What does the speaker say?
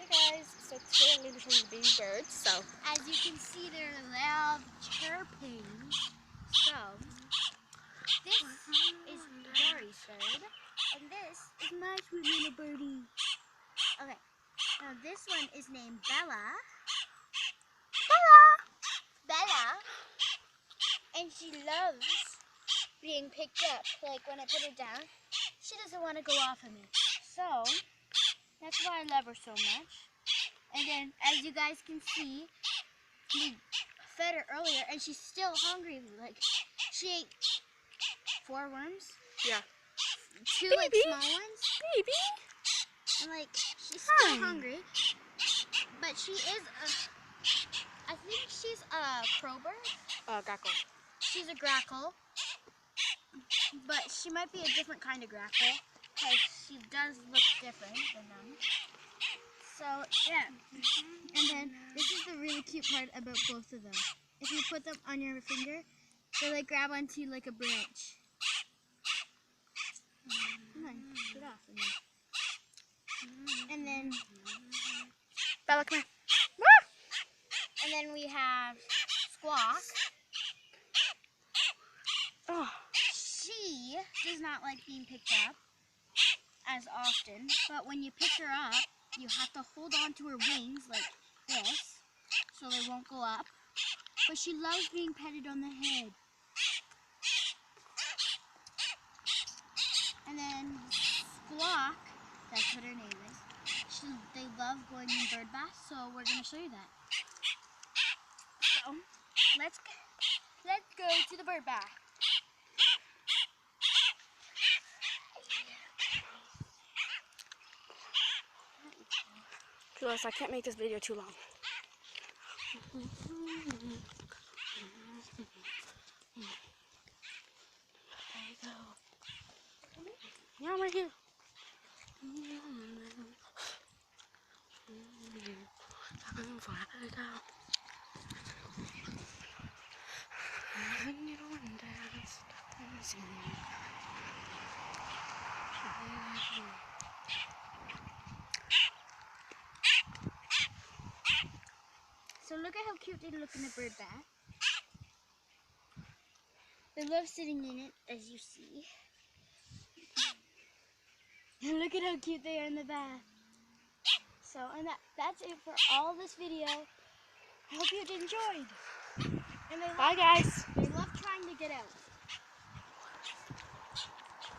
Hi guys, so today I'm going to be showing you baby birds. So as you can see, they're loud chirping. So this is Dory's bird, and this is my sweet little birdie. Okay, now this one is named Bella. Bella, and she loves being picked up. Like when I put her down, she doesn't want to go off of me. So that's why I love her so much. And then, as you guys can see, we fed her earlier, and she's still hungry. Like, she ate 4 worms. yeah, 2 like small ones. baby, And like, she's still hungry. But she is I think she's a crowbird. grackle. She's a grackle. But she might be a different kind of grackle, because she does look different than them. So, yeah. And then, this is the really cute part about both of them. If you put them on your finger, they like grab onto like a branch. Come on, get off of me. And then, Bella, come here. and then we have Squawk. Oh, She does not like being picked up as often, but when you pick her up, you have to hold on to her wings like this, so they won't go up. But she loves being petted on the head. And then Squawk, that's what her name is. They love going in bird baths, so we're going to show you that. So, let's go to the bird bath. Plus, I can't make this video too long. There you go. Yeah, I'm right here. So look at how cute they look in the bird bath. They love sitting in it, as you see. And look at how cute they are in the bath. So, and that's it for all this video. I hope you enjoyed. And Bye, guys. They love trying to get out.